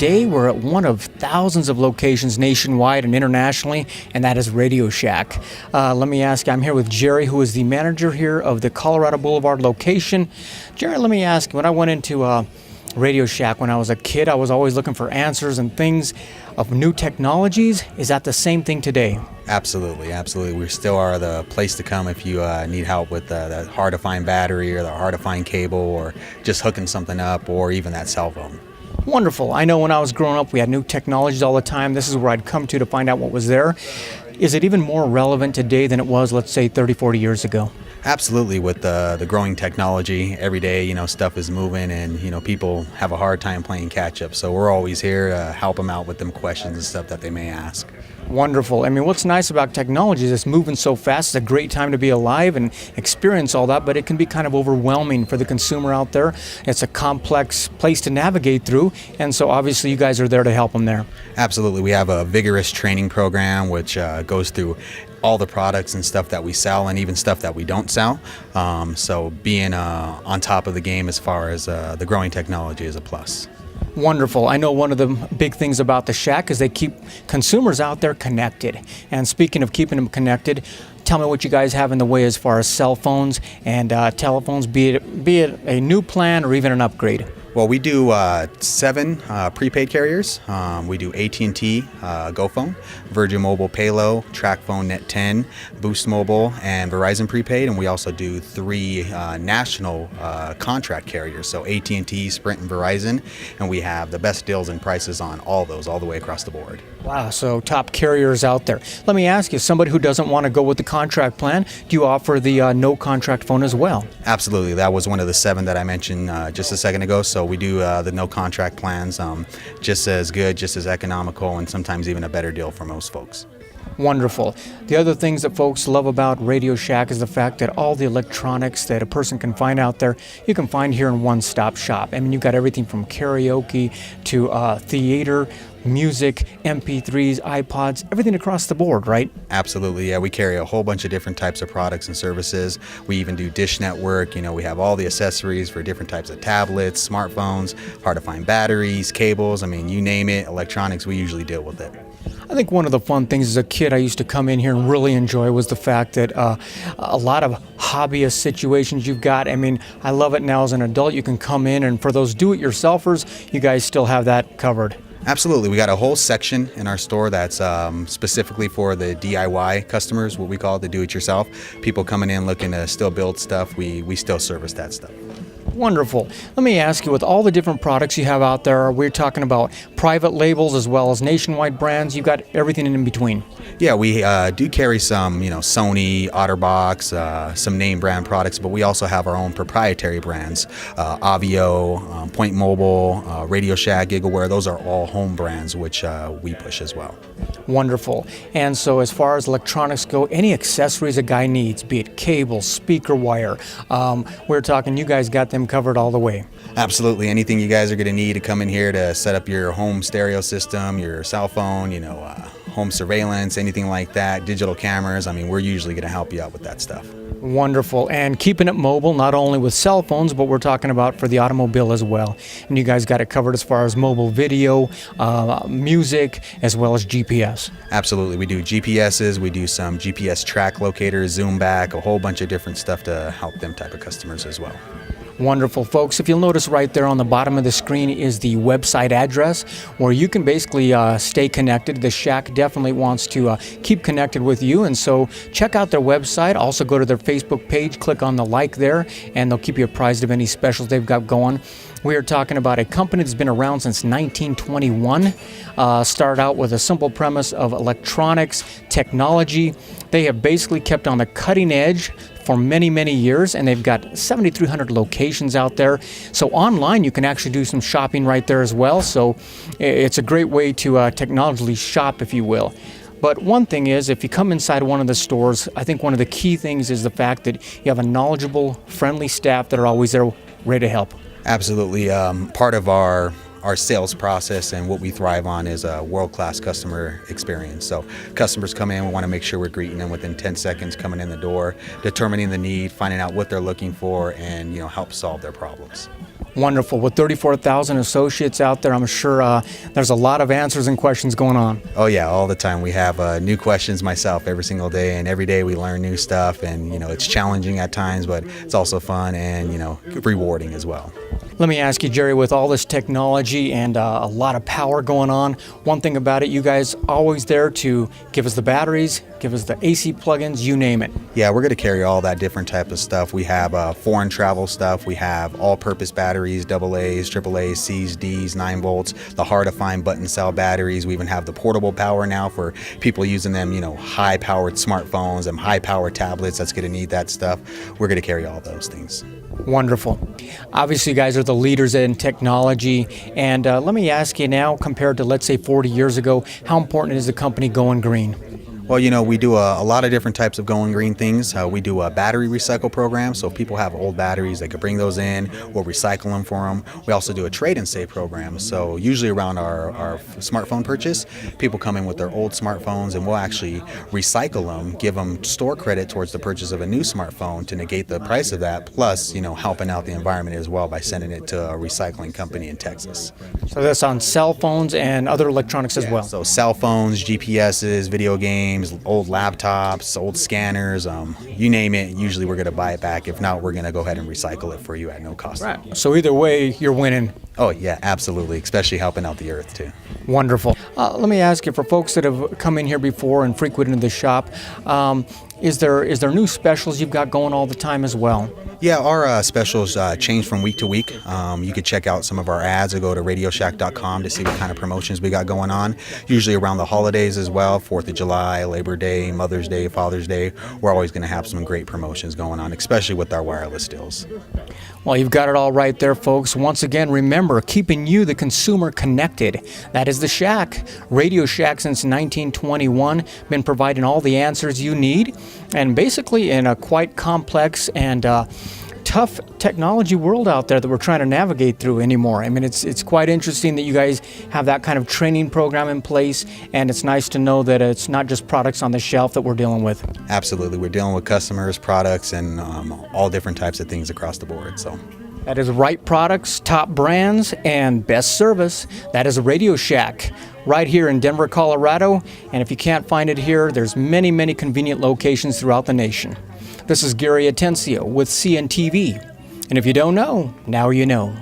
today we're at one of thousands of locations nationwide and internationally, and that is Radio Shack. Let me ask you, I'm here with Jerry, who is the manager here of the Colorado Boulevard location. Jerry, let me ask you, when I went into Radio Shack when I was a kid, I was always looking for answers and things of new technologies. Is that the same thing today? Absolutely, absolutely. We still are the place to come if you need help with that hard-to-find battery or the hard-to-find cable or just hooking something up or even that cell phone. Wonderful. I know when I was growing up, we had new technologies all the time. This is where I'd come to find out what was there. Is it even more relevant today than it was, let's say, 30, 40 years ago? Absolutely. With the growing technology, every day, stuff is moving and, people have a hard time playing catch up. So we're always here to help them out with them questions and stuff that they may ask. Wonderful. I mean, what's nice about technology is it's moving so fast. It's a great time to be alive and experience all that, but it can be kind of overwhelming for the consumer out there. It's a complex place to navigate through, and so obviously you guys are there to help them there. Absolutely. We have a vigorous training program which goes through all the products and stuff that we sell and even stuff that we don't sell. So being on top of the game as far as the growing technology is a plus. Wonderful. I know one of the big things about the Shack is they keep consumers out there connected. And speaking of keeping them connected, tell me what you guys have in the way as far as cell phones and telephones, be it a new plan or even an upgrade. Well, we do 7 prepaid carriers. We do AT&T GoPhone, Virgin Mobile Paylo, TracFone Net 10, Boost Mobile, and Verizon prepaid. And we also do 3 national contract carriers, so AT&T, Sprint, and Verizon. And we have the best deals and prices on all those, all the way across the board. Wow, so top carriers out there. Let me ask you, somebody who doesn't want to go with the contract plan, do you offer the no contract phone as well? Absolutely. That was one of the 7 that I mentioned just a second ago. So we do the no contract plans, just as good, just as economical, and sometimes even a better deal for most folks. Wonderful. The other things that folks love about Radio Shack is the fact that all the electronics that a person can find out there, you can find here in one-stop shop. I mean, you've got everything from karaoke to theater, music, MP3s, iPods, everything across the board, right? Absolutely, yeah. We carry a whole bunch of different types of products and services. We even do Dish Network. We have all the accessories for different types of tablets, smartphones, hard-to-find batteries, cables. I mean, you name it, electronics, we usually deal with it. I think one of the fun things as a kid I used to come in here and really enjoy was the fact that a lot of hobbyist situations you've got. I mean, I love it now as an adult. You can come in, and for those do-it-yourselfers, you guys still have that covered. Absolutely. We got a whole section in our store that's specifically for the DIY customers, what we call the do-it-yourself. People coming in looking to still build stuff, we still service that stuff. Wonderful. Let me ask you, with all the different products you have out there, we're talking about private labels as well as nationwide brands. You've got everything in between. Yeah, we do carry some, Sony, OtterBox, some name brand products, but we also have our own proprietary brands. Avio, Point Mobile, Radio Shack, GigaWare, those are all home brands, which we push as well. Wonderful. And so as far as electronics go, any accessories a guy needs, be it cable, speaker wire, we're talking you guys got them covered all the way. Absolutely. Anything you guys are going to need to come in here to set up your home stereo system, your cell phone, home surveillance, anything like that, digital cameras. I mean, we're usually going to help you out with that stuff. Wonderful. And keeping it mobile, not only with cell phones, but we're talking about for the automobile as well. And you guys got it covered as far as mobile video, music, as well as GPS. Absolutely. We do GPSs, we do some GPS track locators, zoom back, a whole bunch of different stuff to help them type of customers as well. Wonderful, folks. If you'll notice right there on the bottom of the screen is the website address where you can basically stay connected. The Shack definitely wants to keep connected with you, and so check out their website. Also go to their Facebook page, click on the like there, and they'll keep you apprised of any specials they've got going. We are talking about a company that's been around since 1921. Started out with a simple premise of electronics, technology. They have basically kept on the cutting edge for many, many years, and they've got 7,300 locations out there. So online, you can actually do some shopping right there as well. So it's a great way to technologically shop, if you will. But one thing is, if you come inside one of the stores, I think one of the key things is the fact that you have a knowledgeable, friendly staff that are always there ready to help. Absolutely. Part of our sales process and what we thrive on is a world-class customer experience. So customers come in, we want to make sure we're greeting them within 10 seconds coming in the door, determining the need, finding out what they're looking for, and help solve their problems. Wonderful. With 34,000 associates out there, I'm sure there's a lot of answers and questions going on. Oh yeah, all the time. We have new questions myself every single day, and every day we learn new stuff. And it's challenging at times, but it's also fun and rewarding as well. Let me ask you, Jerry, with all this technology and a lot of power going on, one thing about it, you guys always there to give us the batteries, give us the AC plugins, you name it. Yeah, we're going to carry all that different type of stuff. We have foreign travel stuff. We have all-purpose batteries, AA's, AAA's, C's, D's, 9 volts, the hard-to-find button cell batteries. We even have the portable power now for people using them, high-powered smartphones and high-powered tablets. That's going to need that stuff. We're going to carry all those things. Wonderful. Obviously, you guys are the leaders in technology. And let me ask you now, compared to, let's say, 40 years ago, how important is the company going green? Well, we do a lot of different types of going green things. We do a battery recycle program, so if people have old batteries, they could bring those in. We'll recycle them for them. We also do a trade and save program. So usually around our smartphone purchase, people come in with their old smartphones, and we'll actually recycle them, give them store credit towards the purchase of a new smartphone to negate the price of that, plus helping out the environment as well by sending it to a recycling company in Texas. So that's on cell phones and other electronics as well. So cell phones, GPSs, video games, old laptops, old scanners, you name it. Usually we're going to buy it back. If not, we're going to go ahead and recycle it for you at no cost. Right. So either way, you're winning. Oh yeah, absolutely, especially helping out the earth too. Wonderful. Let me ask you, for folks that have come in here before and frequented the shop, is there new specials you've got going all the time as well? Yeah, our specials change from week to week. You could check out some of our ads or go to radioshack.com to see what kind of promotions we got going on. Usually around the holidays as well, 4th of July, Labor Day, Mother's Day, Father's Day. We're always going to have some great promotions going on, especially with our wireless deals. Well, you've got it all right there, folks. Once again, remember, keeping you, the consumer, connected. That is the Shack. Radio Shack since 1921, been providing all the answers you need, and basically in a quite complex and tough technology world out there that we're trying to navigate through anymore. I mean, it's quite interesting that you guys have that kind of training program in place, and it's nice to know that it's not just products on the shelf that we're dealing with. Absolutely. We're dealing with customers, products, and all different types of things across the board. So that is right products, top brands, and best service. That is Radio Shack right here in Denver, Colorado. And if you can't find it here, there's many, many convenient locations throughout the nation. This is Gary Atencio with CNTV. And if you don't know, now you know.